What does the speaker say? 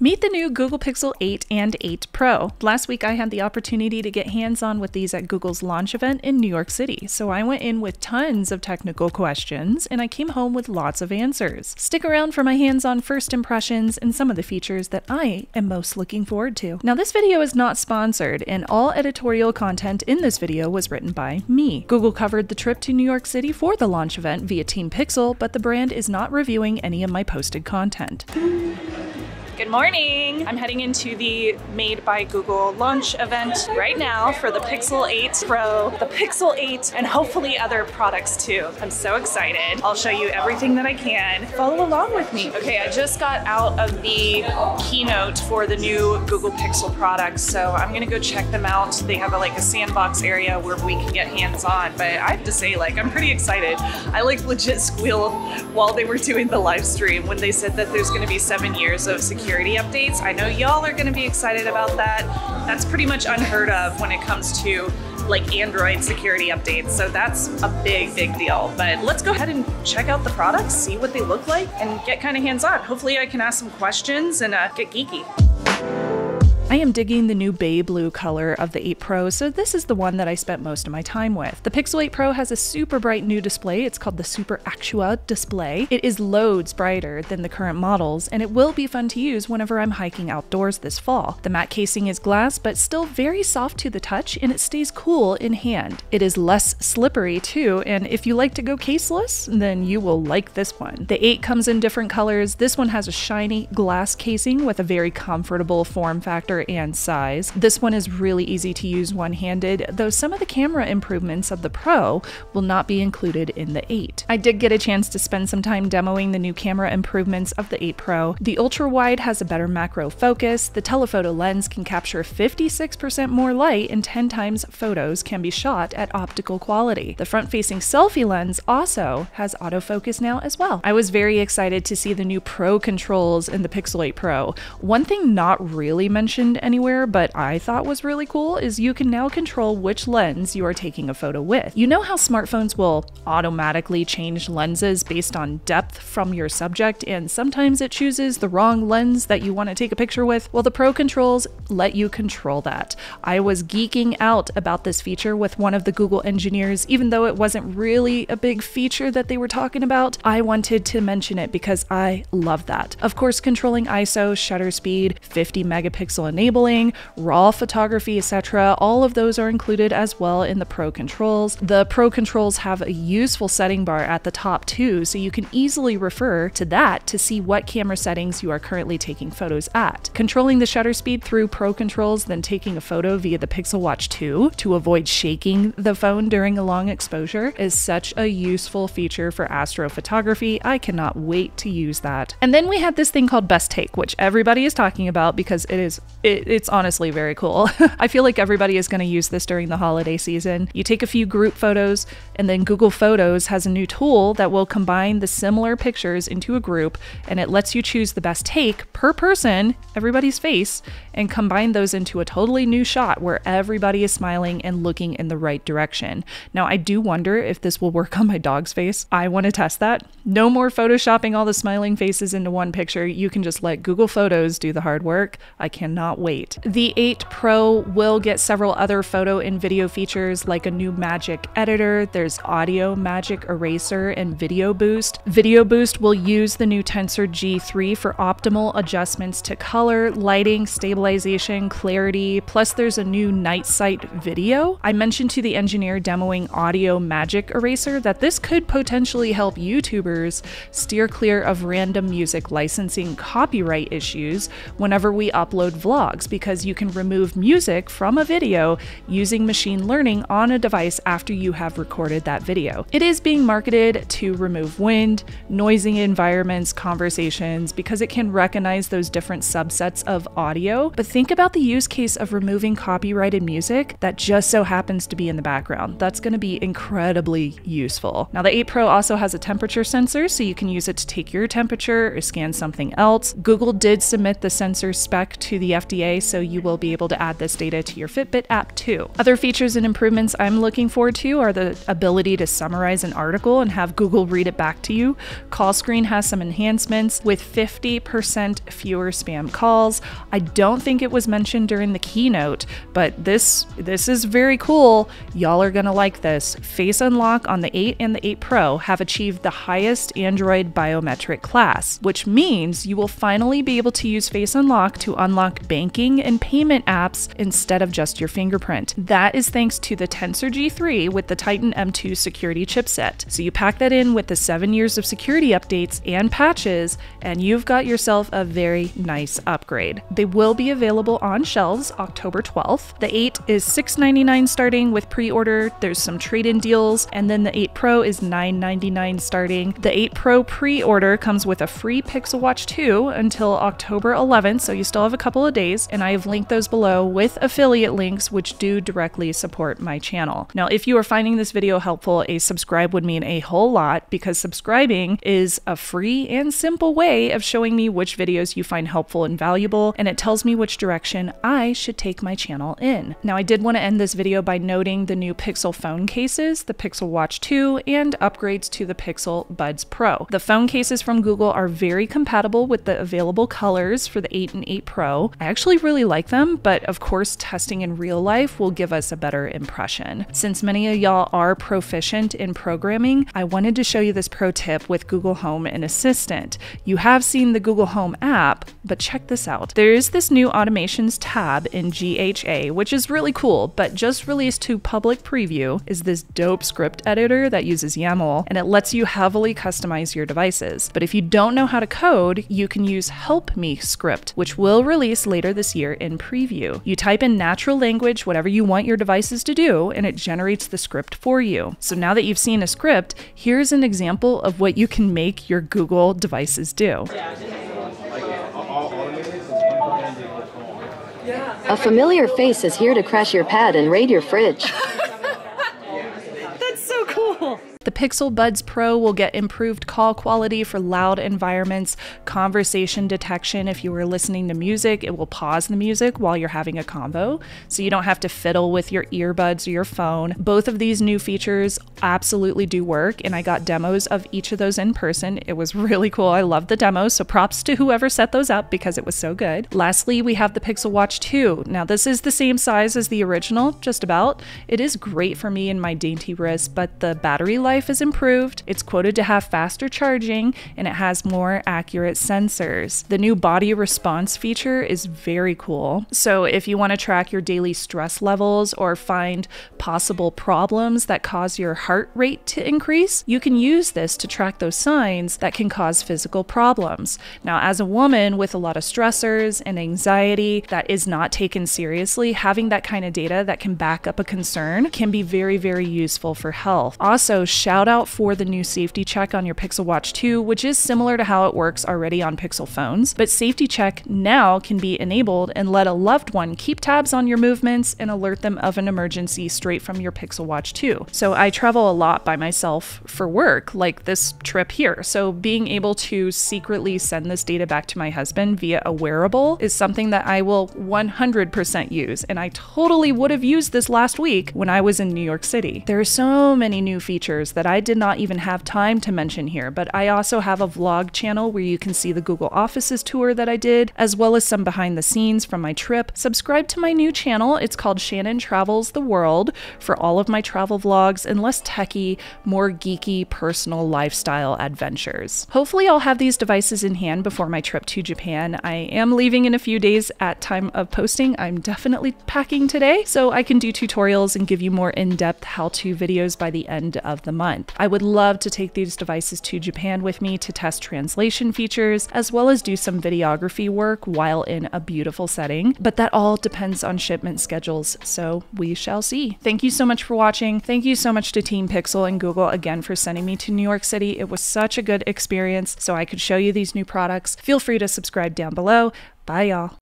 Meet the new Google Pixel 8 and 8 Pro. Last week I had the opportunity to get hands-on with these at Google's launch event in New York City, so I went in with tons of technical questions and I came home with lots of answers. Stick around for my hands-on first impressions and some of the features that I am most looking forward to. Now this video is not sponsored and all editorial content in this video was written by me. Google covered the trip to New York City for the launch event via Team Pixel, but the brand is not reviewing any of my posted content. Good morning! I'm heading into the Made by Google launch event right now for the Pixel 8 Pro, the Pixel 8, and hopefully other products too. I'm so excited. I'll show you everything that I can. Follow along with me. Okay, I just got out of the keynote for the new Google Pixel products, so I'm gonna go check them out. They have a sandbox area where we can get hands-on, but I have to say, I'm pretty excited. I legit squealed while they were doing the live stream when they said that there's gonna be 7 years of security updates. I know y'all are gonna be excited about that. That's pretty much unheard of when it comes to Android security updates. So that's a big deal. But let's go ahead and check out the products, see what they look like, and get kind of hands-on. Hopefully I can ask some questions and get geeky. I am digging the new bay blue color of the 8 Pro, so this is the one that I spent most of my time with. The Pixel 8 Pro has a super bright new display. It's called the Super Actua display. It is loads brighter than the current models, and it will be fun to use whenever I'm hiking outdoors this fall. The matte casing is glass, but still very soft to the touch, and it stays cool in hand. It is less slippery too, and if you like to go caseless, then you will like this one. The 8 comes in different colors. This one has a shiny glass casing with a very comfortable form factor and size. This one is really easy to use one-handed, though some of the camera improvements of the Pro will not be included in the 8. I did get a chance to spend some time demoing the new camera improvements of the 8 Pro. The ultra-wide has a better macro focus, the telephoto lens can capture 56% more light, and 10 times photos can be shot at optical quality. The front-facing selfie lens also has autofocus now as well. I was very excited to see the new Pro controls in the Pixel 8 Pro. One thing not really mentioned anywhere, but I thought was really cool, is you can now control which lens you are taking a photo with. You know how smartphones will automatically change lenses based on depth from your subject, and sometimes it chooses the wrong lens that you want to take a picture with? Well, the Pro controls let you control that. I was geeking out about this feature with one of the Google engineers, even though it wasn't really a big feature that they were talking about. I wanted to mention it because I love that. Of course, controlling ISO, shutter speed, 50 megapixel enabling, raw photography, etc. All of those are included as well in the Pro controls. The Pro controls have a useful setting bar at the top too, so you can easily refer to that to see what camera settings you are currently taking photos at. Controlling the shutter speed through Pro controls, then taking a photo via the Pixel Watch 2 to avoid shaking the phone during a long exposure is such a useful feature for astrophotography. I cannot wait to use that. And then we had this thing called Best Take, which everybody is talking about because it's honestly very cool. I feel like everybody is going to use this during the holiday season. You take a few group photos, and then Google Photos has a new tool that will combine the similar pictures into a group, and it lets you choose the best take per person, everybody's face, and combine those into a totally new shot where everybody is smiling and looking in the right direction. Now, I do wonder if this will work on my dog's face. I want to test that. No more photoshopping all the smiling faces into one picture. You can just let Google Photos do the hard work. I cannot wait. The 8 Pro will get several other photo and video features like a new magic editor. There's audio magic eraser and video boost. Video boost will use the new Tensor G3 for optimal adjustments to color, lighting, stabilization, clarity, plus there's a new night sight video. I mentioned to the engineer demoing audio magic eraser that this could potentially help YouTubers steer clear of random music licensing copyright issues whenever we upload vlogs, because you can remove music from a video using machine learning on a device after you have recorded that video. It is being marketed to remove wind, noisy environments, conversations, because it can recognize those different subsets of audio. But think about the use case of removing copyrighted music that just so happens to be in the background. That's going to be incredibly useful. Now, the 8 Pro also has a temperature sensor, so you can use it to take your temperature or scan something else. Google did submit the sensor spec to the FDA FDA, so you will be able to add this data to your Fitbit app too. Other features and improvements I'm looking forward to are the ability to summarize an article and have Google read it back to you. Call screen has some enhancements with 50% fewer spam calls. I don't think it was mentioned during the keynote, but this is very cool. Y'all are gonna like this. Face Unlock on the 8 and the 8 Pro have achieved the highest Android biometric class, which means you will finally be able to use Face Unlock to unlock banking and payment apps instead of just your fingerprint. That is thanks to the Tensor G3 with the Titan M2 security chipset. So you pack that in with the 7 years of security updates and patches, and you've got yourself a very nice upgrade. They will be available on shelves October 12th. The 8 is $699 starting with pre-order. There's some trade-in deals, and then the 8 Pro is $999 starting. The 8 Pro pre-order comes with a free Pixel Watch 2 until October 11th, so you still have a couple of days, and I have linked those below with affiliate links which do directly support my channel. Now, if you are finding this video helpful, a subscribe would mean a whole lot, because subscribing is a free and simple way of showing me which videos you find helpful and valuable, and it tells me which direction I should take my channel in. Now, I did want to end this video by noting the new Pixel phone cases, the Pixel Watch 2, and upgrades to the Pixel Buds Pro. The phone cases from Google are very compatible with the available colors for the 8 and 8 Pro. I actually really like them, but of course testing in real life will give us a better impression. Since many of y'all are proficient in programming, I wanted to show you this pro tip with Google Home and Assistant. You have seen the Google Home app, but check this out. There is this new automations tab in GHA, which is really cool, but just released to public preview is this dope script editor that uses YAML, and it lets you heavily customize your devices. But if you don't know how to code, you can use Help Me script, which will release later this year in preview. You type in natural language, whatever you want your devices to do, and it generates the script for you. So now that you've seen a script, here's an example of what you can make your Google devices do. A familiar face is here to crash your pad and raid your fridge. That's so cool. The Pixel Buds Pro will get improved call quality for loud environments, conversation detection. If you were listening to music, it will pause the music while you're having a convo, so you don't have to fiddle with your earbuds or your phone. Both of these new features absolutely do work, and I got demos of each of those in person. It was really cool. I love the demos, so props to whoever set those up because it was so good. Lastly, we have the Pixel Watch 2. Now, this is the same size as the original, just about. It is great for me and my dainty wrist, but the battery life is improved. It's quoted to have faster charging, and it has more accurate sensors. The new body response feature is very cool. So if you want to track your daily stress levels or find possible problems that cause your heart rate to increase, you can use this to track those signs that can cause physical problems. Now, as a woman with a lot of stressors and anxiety that is not taken seriously, having that kind of data that can back up a concern can be very, very useful for health. Also, shout out for the new safety check on your Pixel Watch 2, which is similar to how it works already on Pixel phones, but safety check now can be enabled and let a loved one keep tabs on your movements and alert them of an emergency straight from your Pixel Watch 2. So I travel a lot by myself for work, like this trip here. So being able to secretly send this data back to my husband via a wearable is something that I will 100% use. And I totally would have used this last week when I was in New York City. There are so many new features that I did not even have time to mention here, but I also have a vlog channel where you can see the Google Offices tour that I did, as well as some behind the scenes from my trip. Subscribe to my new channel. It's called Shannon Travels the World for all of my travel vlogs and less techie, more geeky, personal lifestyle adventures. Hopefully I'll have these devices in hand before my trip to Japan. I am leaving in a few days at time of posting. I'm definitely packing today, so I can do tutorials and give you more in-depth how-to videos by the end of the month. I would love to take these devices to Japan with me to test translation features, as well as do some videography work while in a beautiful setting, but that all depends on shipment schedules, so we shall see. Thank you so much for watching. Thank you so much to Team Pixel and Google again for sending me to New York City. It was such a good experience, so I could show you these new products. Feel free to subscribe down below. Bye, y'all.